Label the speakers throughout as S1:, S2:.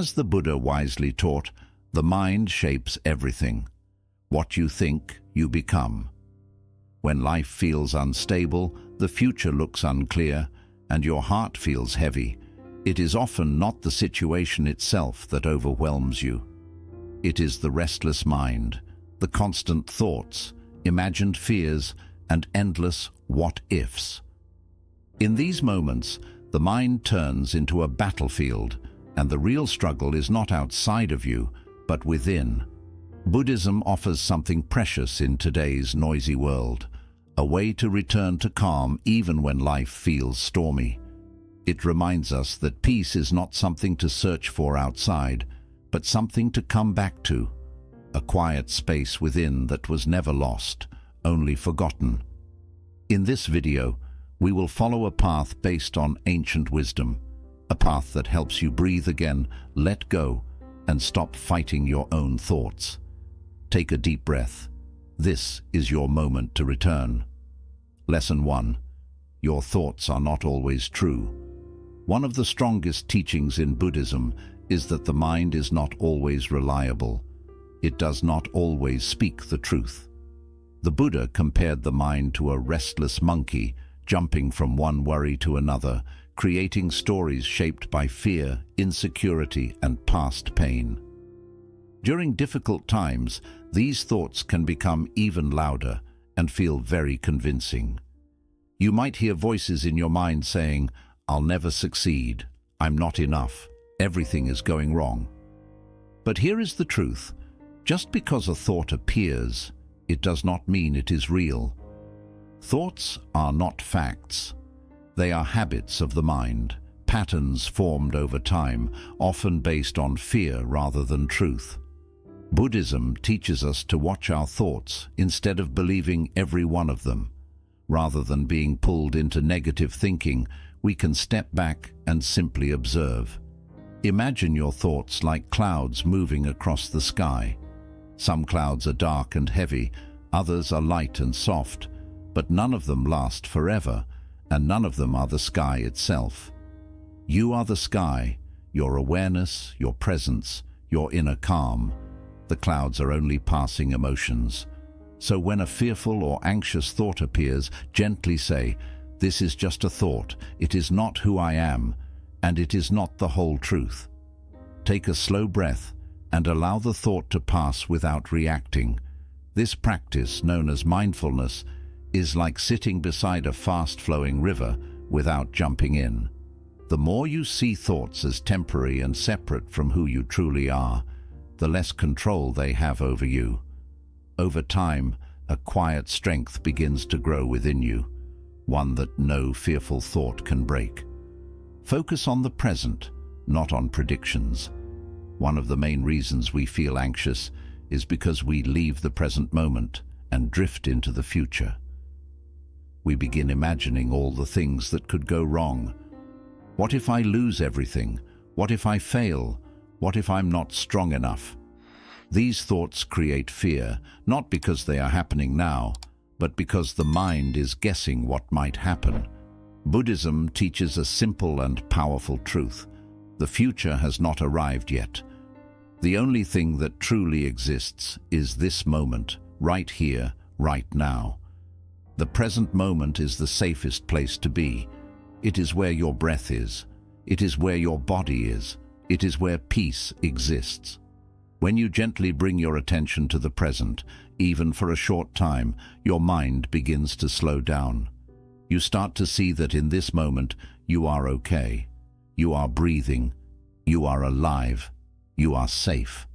S1: As the Buddha wisely taught, the mind shapes everything. What you think, you become. When life feels unstable, the future looks unclear, and your heart feels heavy, it is often not the situation itself that overwhelms you. It is the restless mind, the constant thoughts, imagined fears, and endless what-ifs. In these moments, the mind turns into a battlefield, and the real struggle is not outside of you, but within. Buddhism offers something precious in today's noisy world, a way to return to calm even when life feels stormy. It reminds us that peace is not something to search for outside, but something to come back to, a quiet space within that was never lost, only forgotten. In this video, we will follow a path based on ancient wisdom, a path that helps you breathe again, let go, and stop fighting your own thoughts. Take a deep breath. This is your moment to return. Lesson 1. Your thoughts are not always true. One of the strongest teachings in Buddhism is that the mind is not always reliable. It does not always speak the truth. The Buddha compared the mind to a restless monkey, jumping from one worry to another, creating stories shaped by fear, insecurity, and past pain. During difficult times, these thoughts can become even louder and feel very convincing. You might hear voices in your mind saying, "I'll never succeed, I'm not enough, everything is going wrong." But here is the truth. Just because a thought appears, it does not mean it is real. Thoughts are not facts. They are habits of the mind, patterns formed over time, often based on fear rather than truth. Buddhism teaches us to watch our thoughts instead of believing every one of them. Rather than being pulled into negative thinking, we can step back and simply observe. Imagine your thoughts like clouds moving across the sky. Some clouds are dark and heavy, others are light and soft, but none of them last forever, and none of them are the sky itself. You are the sky, your awareness, your presence, your inner calm. The clouds are only passing emotions. So when a fearful or anxious thought appears, gently say, "This is just a thought, it is not who I am, and it is not the whole truth." Take a slow breath and allow the thought to pass without reacting. This practice, known as mindfulness, is like sitting beside a fast-flowing river without jumping in. The more you see thoughts as temporary and separate from who you truly are, the less control they have over you. Over time, a quiet strength begins to grow within you, one that no fearful thought can break. Focus on the present, not on predictions. One of the main reasons we feel anxious is because we leave the present moment and drift into the future. We begin imagining all the things that could go wrong. What if I lose everything? What if I fail? What if I'm not strong enough? These thoughts create fear, not because they are happening now, but because the mind is guessing what might happen. Buddhism teaches a simple and powerful truth. The future has not arrived yet. The only thing that truly exists is this moment, right here, right now. The present moment is the safest place to be. It is where your breath is. It is where your body is. It is where peace exists. When you gently bring your attention to the present, even for a short time, your mind begins to slow down. You start to see that in this moment, you are okay. You are breathing. You are alive. You are safe.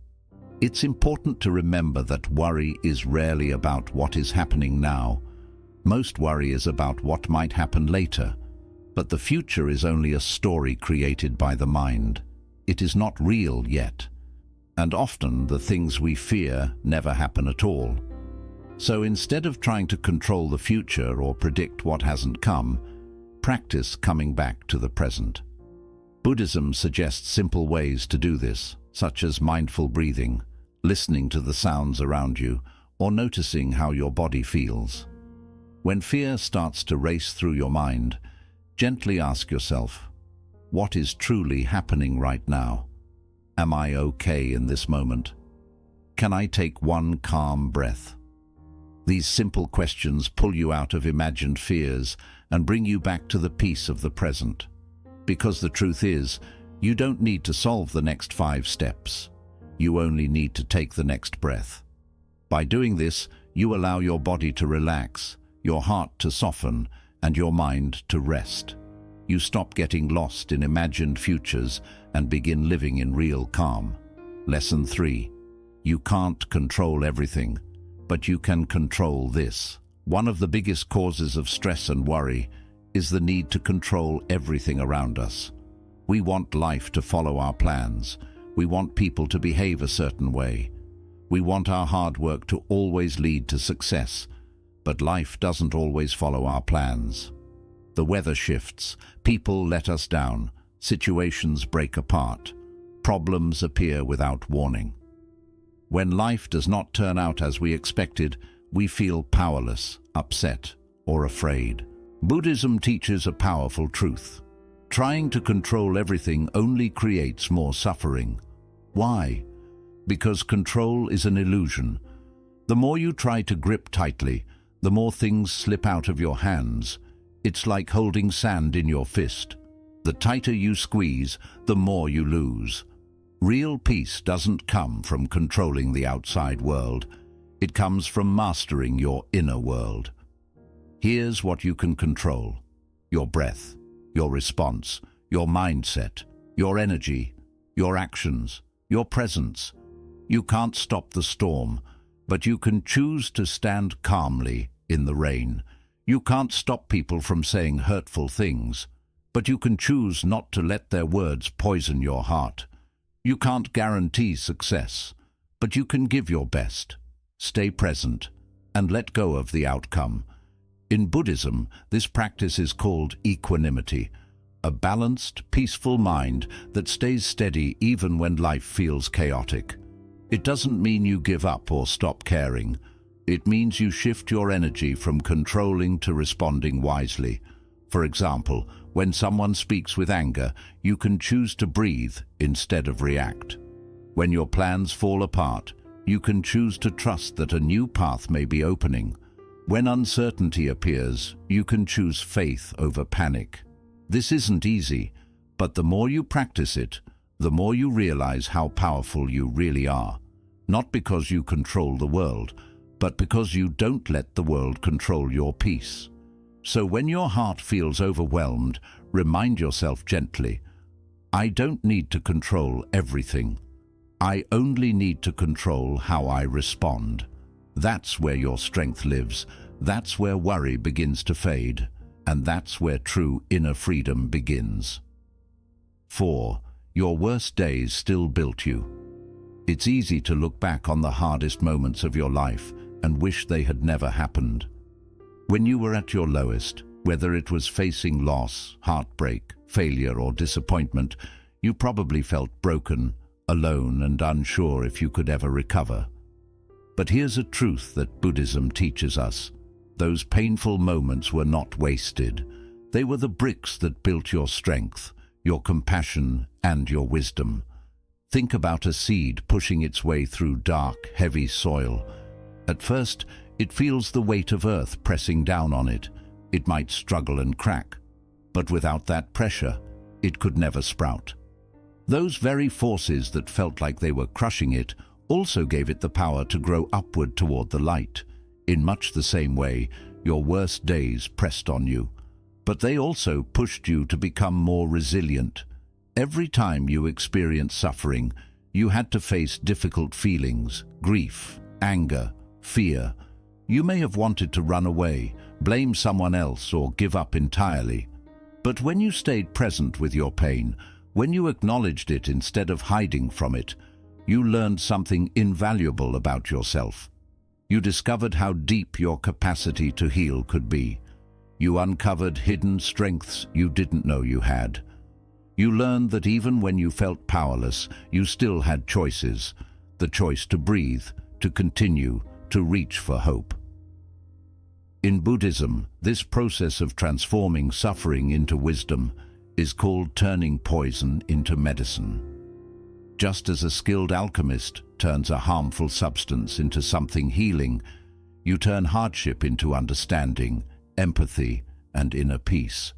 S1: It's important to remember that worry is rarely about what is happening now. Most worry is about what might happen later. But the future is only a story created by the mind. It is not real yet. And often the things we fear never happen at all. So instead of trying to control the future or predict what hasn't come, practice coming back to the present. Buddhism suggests simple ways to do this, such as mindful breathing, listening to the sounds around you, or noticing how your body feels. When fear starts to race through your mind, gently ask yourself, what is truly happening right now? Am I okay in this moment? Can I take one calm breath? These simple questions pull you out of imagined fears and bring you back to the peace of the present. Because the truth is, you don't need to solve the next 5 steps. You only need to take the next breath. By doing this, you allow your body to relax, your heart to soften, and your mind to rest. You stop getting lost in imagined futures and begin living in real calm. Lesson 3. You can't control everything, but you can control this. One of the biggest causes of stress and worry is the need to control everything around us. We want life to follow our plans. We want people to behave a certain way. We want our hard work to always lead to success. But life doesn't always follow our plans. The weather shifts, people let us down, situations break apart, problems appear without warning. When life does not turn out as we expected, we feel powerless, upset, or afraid. Buddhism teaches a powerful truth. Trying to control everything only creates more suffering. Why? Because control is an illusion. The more you try to grip tightly, the more things slip out of your hands. It's like holding sand in your fist. The tighter you squeeze, the more you lose. Real peace doesn't come from controlling the outside world. It comes from mastering your inner world. Here's what you can control: your breath, your response, your mindset, your energy, your actions, your presence. You can't stop the storm, but you can choose to stand calmly in the rain. You can't stop people from saying hurtful things, but you can choose not to let their words poison your heart. You can't guarantee success, but you can give your best. Stay present and let go of the outcome. In Buddhism, this practice is called equanimity, a balanced, peaceful mind that stays steady even when life feels chaotic. It doesn't mean you give up or stop caring. It means you shift your energy from controlling to responding wisely. For example, when someone speaks with anger, you can choose to breathe instead of react. When your plans fall apart, you can choose to trust that a new path may be opening. When uncertainty appears, you can choose faith over panic. This isn't easy, but the more you practice it, the more you realize how powerful you really are. Not because you control the world, but because you don't let the world control your peace. So when your heart feels overwhelmed, remind yourself gently, I don't need to control everything. I only need to control how I respond. That's where your strength lives. That's where worry begins to fade. And that's where true inner freedom begins. 4. Your worst days still built you. It's easy to look back on the hardest moments of your life and wish they had never happened. When you were at your lowest, whether it was facing loss, heartbreak, failure, or disappointment, you probably felt broken, alone, and unsure if you could ever recover. But here's a truth that Buddhism teaches us. Those painful moments were not wasted. They were the bricks that built your strength, your compassion, and your wisdom. Think about a seed pushing its way through dark, heavy soil. At first, it feels the weight of earth pressing down on it. It might struggle and crack, but without that pressure, it could never sprout. Those very forces that felt like they were crushing it also gave it the power to grow upward toward the light. In much the same way, your worst days pressed on you, but they also pushed you to become more resilient. Every time you experienced suffering, you had to face difficult feelings, grief, anger, fear. You may have wanted to run away, blame someone else, or give up entirely. But when you stayed present with your pain, when you acknowledged it instead of hiding from it, you learned something invaluable about yourself. You discovered how deep your capacity to heal could be. You uncovered hidden strengths you didn't know you had. You learned that even when you felt powerless, you still had choices. The choice to breathe, to continue, to reach for hope. In Buddhism, this process of transforming suffering into wisdom is called turning poison into medicine. Just as a skilled alchemist turns a harmful substance into something healing, you turn hardship into understanding, empathy, and inner peace.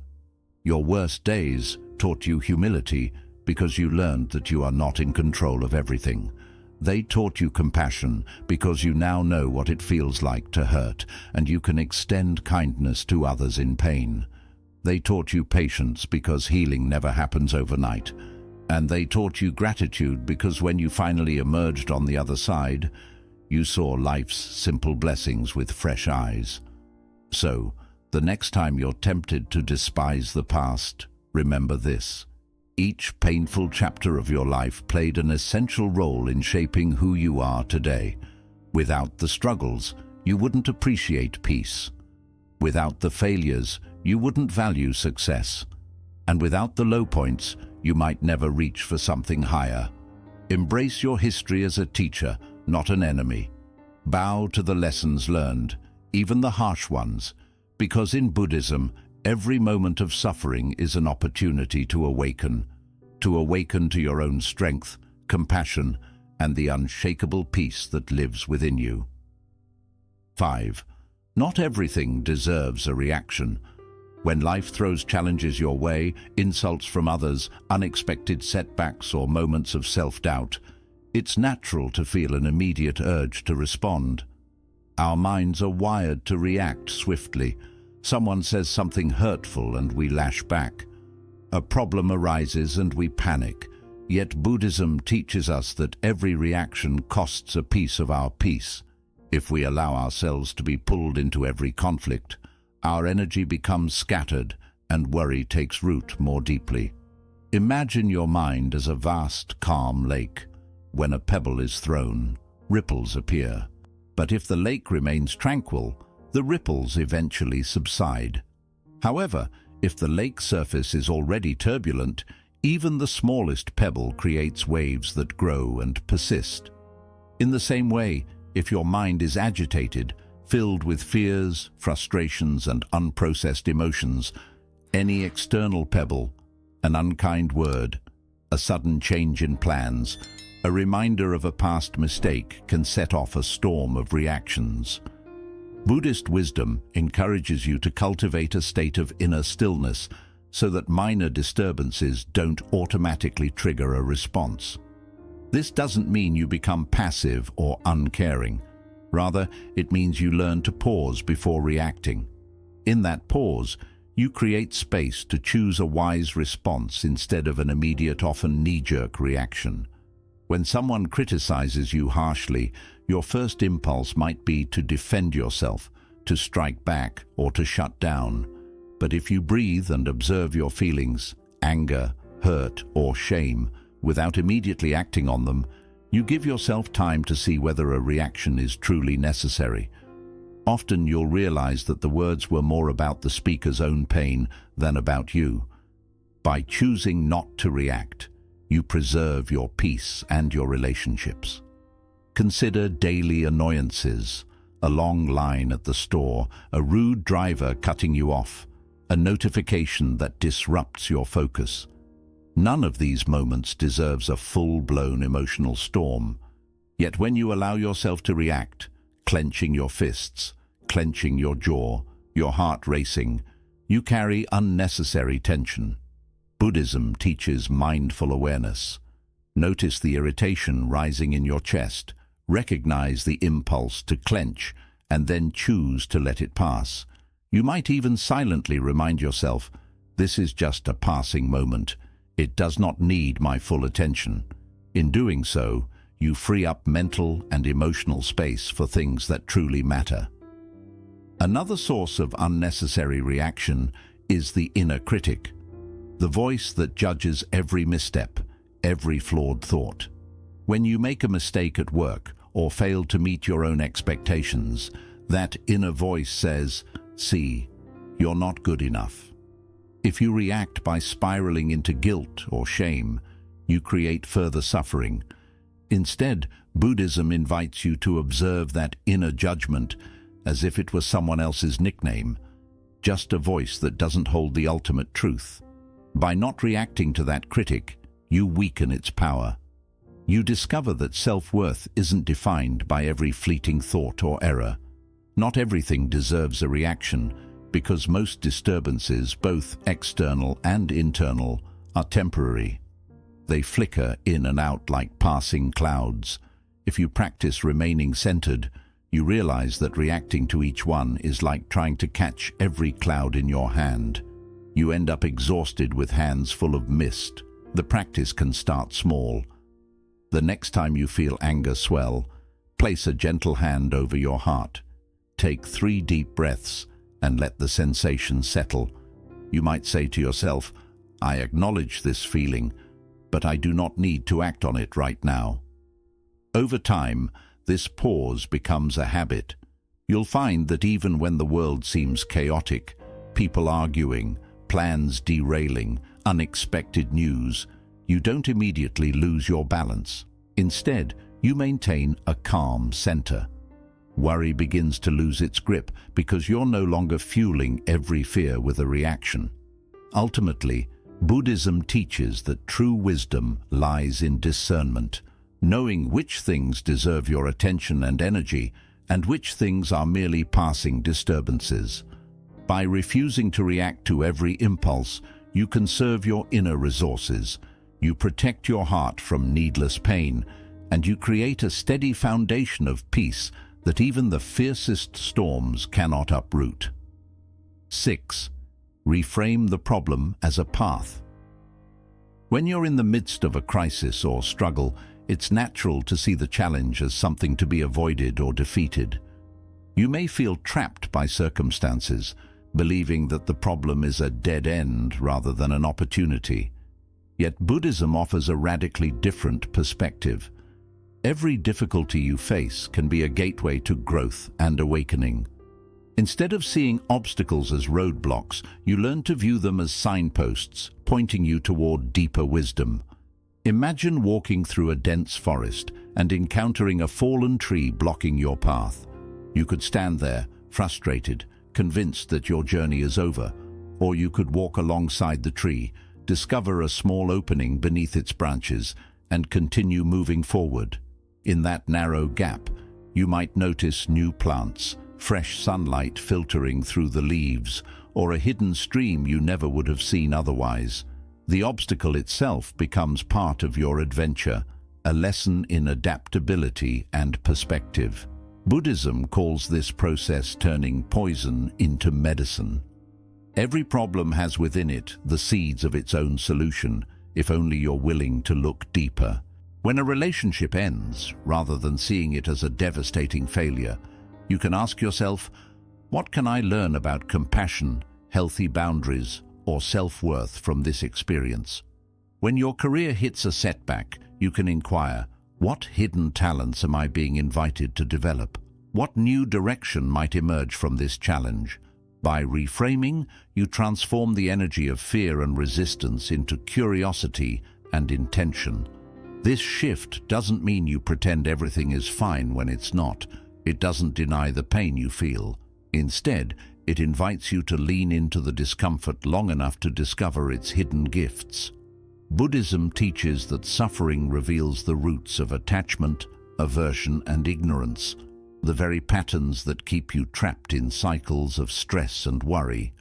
S1: Your worst days taught you humility because you learned that you are not in control of everything. They taught you compassion because you now know what it feels like to hurt, and you can extend kindness to others in pain. They taught you patience because healing never happens overnight. And they taught you gratitude because when you finally emerged on the other side, you saw life's simple blessings with fresh eyes. So, the next time you're tempted to despise the past, remember this. Each painful chapter of your life played an essential role in shaping who you are today. Without the struggles, you wouldn't appreciate peace. Without the failures, you wouldn't value success. And without the low points, you might never reach for something higher. Embrace your history as a teacher, not an enemy. Bow to the lessons learned, even the harsh ones, because in Buddhism, every moment of suffering is an opportunity to awaken to your own strength, compassion, and the unshakable peace that lives within you. 5. Not everything deserves a reaction. When life throws challenges your way, insults from others, unexpected setbacks, or moments of self-doubt, it's natural to feel an immediate urge to respond. Our minds are wired to react swiftly. Someone says something hurtful and we lash back. A problem arises and we panic. Yet Buddhism teaches us that every reaction costs a piece of our peace. If we allow ourselves to be pulled into every conflict, our energy becomes scattered and worry takes root more deeply. Imagine your mind as a vast, calm lake. When a pebble is thrown, ripples appear. But if the lake remains tranquil, the ripples eventually subside. However, if the lake surface is already turbulent, even the smallest pebble creates waves that grow and persist. In the same way, if your mind is agitated, filled with fears, frustrations, and unprocessed emotions, any external pebble, an unkind word, a sudden change in plans, a reminder of a past mistake can set off a storm of reactions. Buddhist wisdom encourages you to cultivate a state of inner stillness so that minor disturbances don't automatically trigger a response. This doesn't mean you become passive or uncaring. Rather, it means you learn to pause before reacting. In that pause, you create space to choose a wise response instead of an immediate, often knee-jerk reaction. When someone criticizes you harshly, your first impulse might be to defend yourself, to strike back, or to shut down. But if you breathe and observe your feelings, anger, hurt, or shame, without immediately acting on them, you give yourself time to see whether a reaction is truly necessary. Often you'll realize that the words were more about the speaker's own pain than about you. By choosing not to react, you preserve your peace and your relationships. Consider daily annoyances, a long line at the store, a rude driver cutting you off, a notification that disrupts your focus. None of these moments deserves a full-blown emotional storm. Yet when you allow yourself to react, clenching your fists, clenching your jaw, your heart racing, you carry unnecessary tension. Buddhism teaches mindful awareness. Notice the irritation rising in your chest, recognize the impulse to clench, and then choose to let it pass. You might even silently remind yourself, this is just a passing moment. It does not need my full attention. In doing so, you free up mental and emotional space for things that truly matter. Another source of unnecessary reaction is the inner critic, the voice that judges every misstep, every flawed thought. When you make a mistake at work or fail to meet your own expectations, that inner voice says, "See, you're not good enough." If you react by spiraling into guilt or shame, you create further suffering. Instead, Buddhism invites you to observe that inner judgment as if it was someone else's nickname, just a voice that doesn't hold the ultimate truth. By not reacting to that critic, you weaken its power. You discover that self-worth isn't defined by every fleeting thought or error. Not everything deserves a reaction, because most disturbances, both external and internal, are temporary. They flicker in and out like passing clouds. If you practice remaining centered, you realize that reacting to each one is like trying to catch every cloud in your hand. You end up exhausted with hands full of mist. The practice can start small. The next time you feel anger swell, place a gentle hand over your heart. Take 3 deep breaths and let the sensation settle. You might say to yourself, "I acknowledge this feeling, but I do not need to act on it right now." Over time, this pause becomes a habit. You'll find that even when the world seems chaotic, people arguing, plans derailing, unexpected news, you don't immediately lose your balance. Instead, you maintain a calm center. Worry begins to lose its grip because you're no longer fueling every fear with a reaction. Ultimately, Buddhism teaches that true wisdom lies in discernment, knowing which things deserve your attention and energy and which things are merely passing disturbances. By refusing to react to every impulse, you conserve your inner resources, you protect your heart from needless pain, and you create a steady foundation of peace that even the fiercest storms cannot uproot. 6. Reframe the problem as a path. When you're in the midst of a crisis or struggle, it's natural to see the challenge as something to be avoided or defeated. You may feel trapped by circumstances, believing that the problem is a dead end rather than an opportunity. Yet Buddhism offers a radically different perspective. Every difficulty you face can be a gateway to growth and awakening. Instead of seeing obstacles as roadblocks, you learn to view them as signposts, pointing you toward deeper wisdom. Imagine walking through a dense forest and encountering a fallen tree blocking your path. You could stand there, frustrated, convinced that your journey is over, or you could walk alongside the tree, discover a small opening beneath its branches, and continue moving forward. In that narrow gap, you might notice new plants, fresh sunlight filtering through the leaves, or a hidden stream you never would have seen otherwise. The obstacle itself becomes part of your adventure, a lesson in adaptability and perspective. Buddhism calls this process turning poison into medicine. Every problem has within it the seeds of its own solution, if only you're willing to look deeper. When a relationship ends, rather than seeing it as a devastating failure, you can ask yourself, what can I learn about compassion, healthy boundaries, or self-worth from this experience? When your career hits a setback, you can inquire, what hidden talents am I being invited to develop? What new direction might emerge from this challenge? By reframing, you transform the energy of fear and resistance into curiosity and intention. This shift doesn't mean you pretend everything is fine when it's not. It doesn't deny the pain you feel. Instead, it invites you to lean into the discomfort long enough to discover its hidden gifts. Buddhism teaches that suffering reveals the roots of attachment, aversion, and ignorance, the very patterns that keep you trapped in cycles of stress and worry.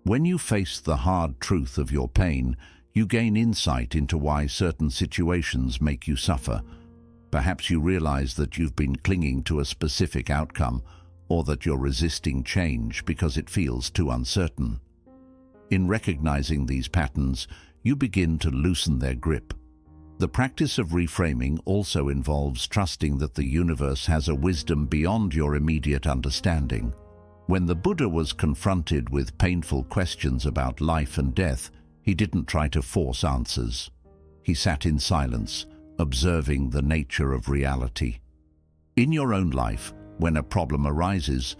S1: When you face the hard truth of your pain, you gain insight into why certain situations make you suffer. Perhaps you realize that you've been clinging to a specific outcome, or that you're resisting change because it feels too uncertain. In recognizing these patterns, you begin to loosen their grip. The practice of reframing also involves trusting that the universe has a wisdom beyond your immediate understanding. When the Buddha was confronted with painful questions about life and death, he didn't try to force answers. He sat in silence, observing the nature of reality. In your own life, when a problem arises,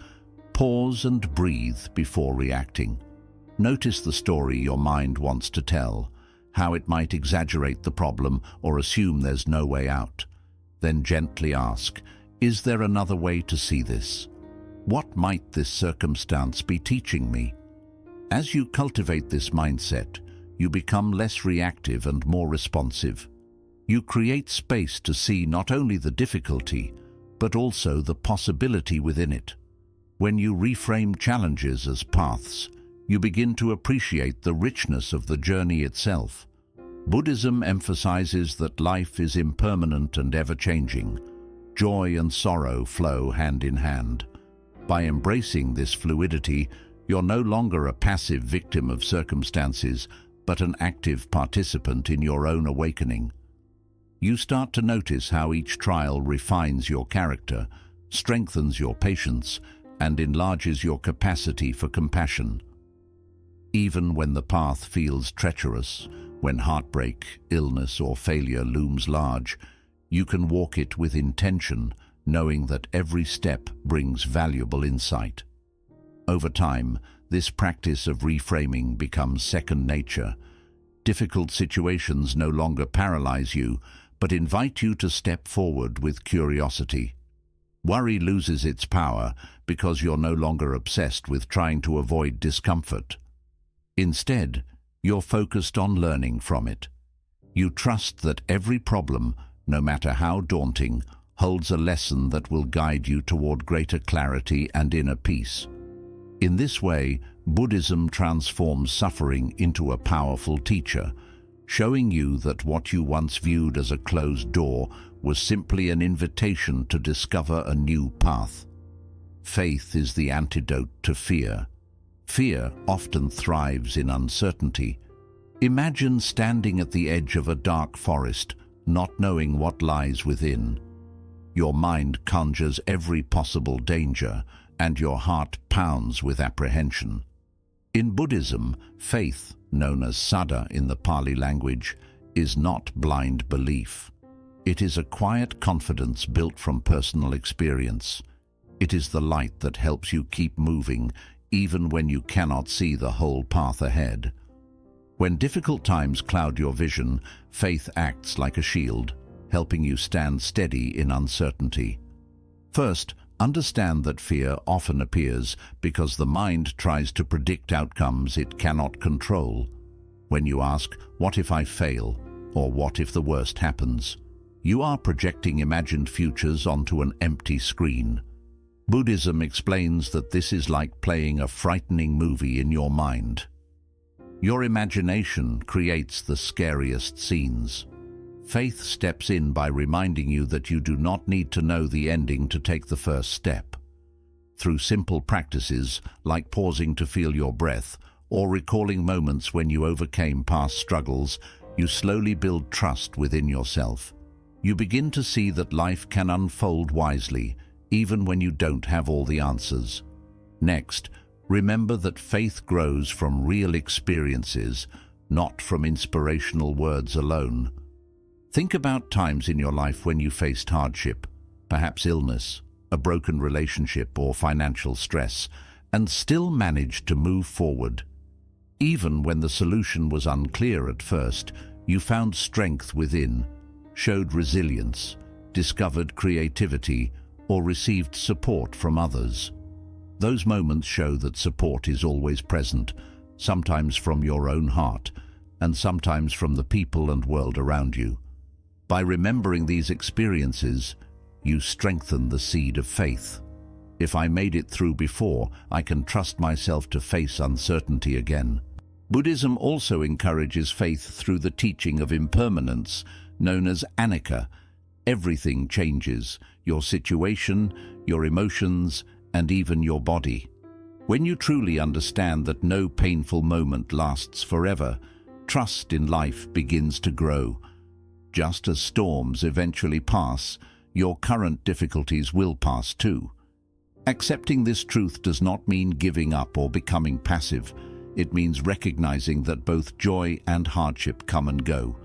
S1: pause and breathe before reacting. Notice the story your mind wants to tell, how it might exaggerate the problem or assume there's no way out. Then gently ask, is there another way to see this? What might this circumstance be teaching me? As you cultivate this mindset, you become less reactive and more responsive. You create space to see not only the difficulty, but also the possibility within it. When you reframe challenges as paths, you begin to appreciate the richness of the journey itself. Buddhism emphasizes that life is impermanent and ever-changing. Joy and sorrow flow hand in hand. By embracing this fluidity, you're no longer a passive victim of circumstances, but an active participant in your own awakening. You start to notice how each trial refines your character, strengthens your patience, and enlarges your capacity for compassion. Even when the path feels treacherous, when heartbreak, illness, or failure looms large, you can walk it with intention, knowing that every step brings valuable insight. Over time, this practice of reframing becomes second nature. Difficult situations no longer paralyze you, but invite you to step forward with curiosity. Worry loses its power because you're no longer obsessed with trying to avoid discomfort. Instead, you're focused on learning from it. You trust that every problem, no matter how daunting, holds a lesson that will guide you toward greater clarity and inner peace. In this way, Buddhism transforms suffering into a powerful teacher, showing you that what you once viewed as a closed door was simply an invitation to discover a new path. Faith is the antidote to fear. Fear often thrives in uncertainty. Imagine standing at the edge of a dark forest, not knowing what lies within. Your mind conjures every possible danger, and your heart pounds with apprehension. In Buddhism, faith, known as saddha in the Pali language, is not blind belief. It is a quiet confidence built from personal experience. It is the light that helps you keep moving, even when you cannot see the whole path ahead. When difficult times cloud your vision, faith acts like a shield, helping you stand steady in uncertainty. First, understand that fear often appears because the mind tries to predict outcomes it cannot control. When you ask, "What if I fail?" or "What if the worst happens?" you are projecting imagined futures onto an empty screen. Buddhism explains that this is like playing a frightening movie in your mind. Your imagination creates the scariest scenes. Faith steps in by reminding you that you do not need to know the ending to take the first step. Through simple practices like pausing to feel your breath or recalling moments when you overcame past struggles, you slowly build trust within yourself. You begin to see that life can unfold wisely, even when you don't have all the answers. Next, remember that faith grows from real experiences, not from inspirational words alone. Think about times in your life when you faced hardship, perhaps illness, a broken relationship, or financial stress, and still managed to move forward. Even when the solution was unclear at first, you found strength within, showed resilience, discovered creativity, or received support from others. Those moments show that support is always present, sometimes from your own heart, and sometimes from the people and world around you. By remembering these experiences, you strengthen the seed of faith. If I made it through before, I can trust myself to face uncertainty again. Buddhism also encourages faith through the teaching of impermanence, known as Anicca. Everything changes: your situation, your emotions, and even your body. When you truly understand that no painful moment lasts forever, trust in life begins to grow. Just as storms eventually pass, your current difficulties will pass too. Accepting this truth does not mean giving up or becoming passive. It means recognizing that both joy and hardship come and go.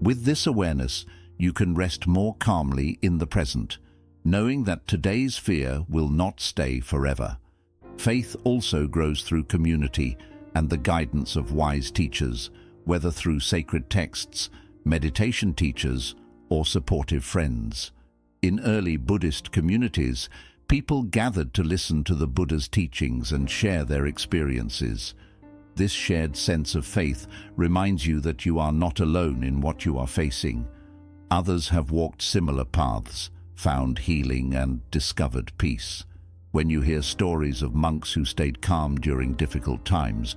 S1: With this awareness, you can rest more calmly in the present, knowing that today's fear will not stay forever. Faith also grows through community and the guidance of wise teachers, whether through sacred texts, meditation teachers, or supportive friends. In early Buddhist communities, people gathered to listen to the Buddha's teachings and share their experiences. This shared sense of faith reminds you that you are not alone in what you are facing. Others have walked similar paths, found healing and discovered peace. When you hear stories of monks who stayed calm during difficult times,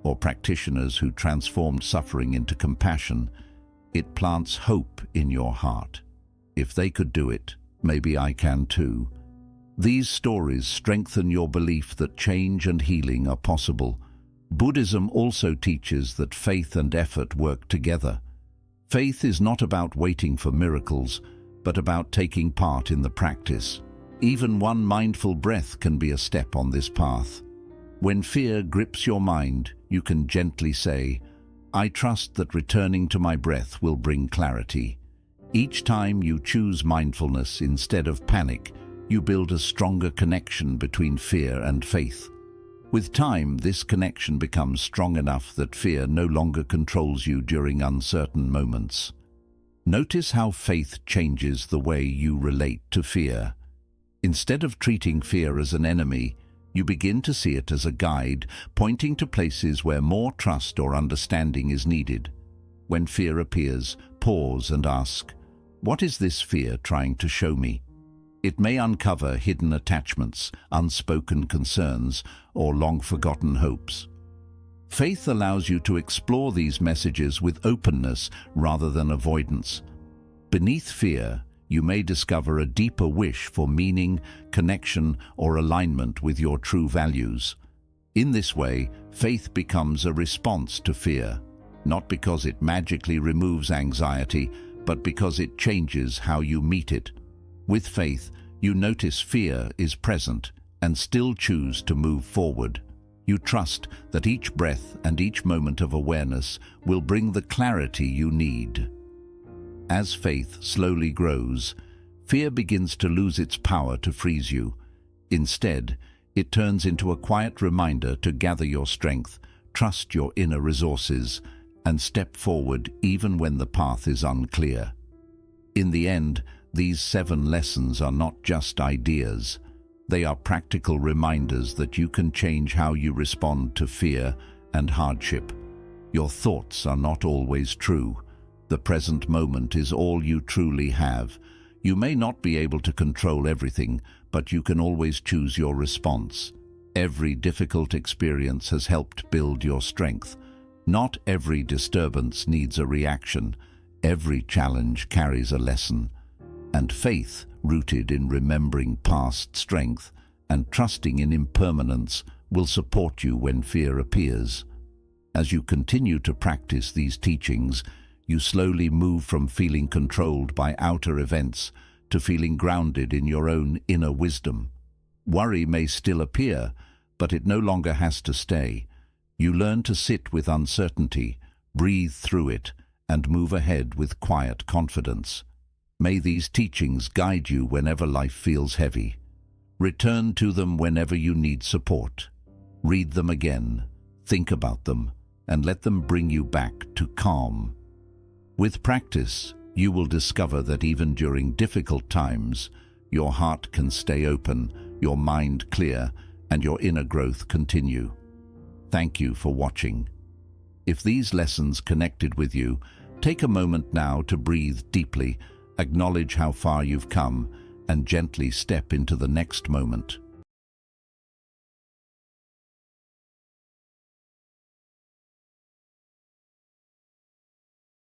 S1: or practitioners who transformed suffering into compassion, it plants hope in your heart. If they could do it, maybe I can too. These stories strengthen your belief that change and healing are possible. Buddhism also teaches that faith and effort work together. Faith is not about waiting for miracles, but about taking part in the practice. Even one mindful breath can be a step on this path. When fear grips your mind, you can gently say, "I trust that returning to my breath will bring clarity." Each time you choose mindfulness instead of panic, you build a stronger connection between fear and faith. With time, this connection becomes strong enough that fear no longer controls you during uncertain moments. Notice how faith changes the way you relate to fear. Instead of treating fear as an enemy, you begin to see it as a guide, pointing to places where more trust or understanding is needed. When fear appears, pause and ask, "What is this fear trying to show me?" It may uncover hidden attachments, unspoken concerns, or long-forgotten hopes. Faith allows you to explore these messages with openness rather than avoidance. Beneath fear, you may discover a deeper wish for meaning, connection, or alignment with your true values. In this way, faith becomes a response to fear, not because it magically removes anxiety, but because it changes how you meet it. With faith, you notice fear is present and still choose to move forward. You trust that each breath and each moment of awareness will bring the clarity you need. As faith slowly grows, fear begins to lose its power to freeze you. Instead, it turns into a quiet reminder to gather your strength, trust your inner resources, and step forward even when the path is unclear. In the end, these 7 lessons are not just ideas. They are practical reminders that you can change how you respond to fear and hardship. Your thoughts are not always true. The present moment is all you truly have. You may not be able to control everything, but you can always choose your response. Every difficult experience has helped build your strength. Not every disturbance needs a reaction. Every challenge carries a lesson. And faith, rooted in remembering past strength and trusting in impermanence, will support you when fear appears. As you continue to practice these teachings, you slowly move from feeling controlled by outer events to feeling grounded in your own inner wisdom. Worry may still appear, but it no longer has to stay. You learn to sit with uncertainty, breathe through it, and move ahead with quiet confidence. May these teachings guide you whenever life feels heavy. Return to them whenever you need support. Read them again, think about them, and let them bring you back to calm. With practice, you will discover that even during difficult times, your heart can stay open, your mind clear, and your inner growth continue. Thank you for watching. If these lessons connected with you, take a moment now to breathe deeply, acknowledge how far you've come, and gently step into the next moment.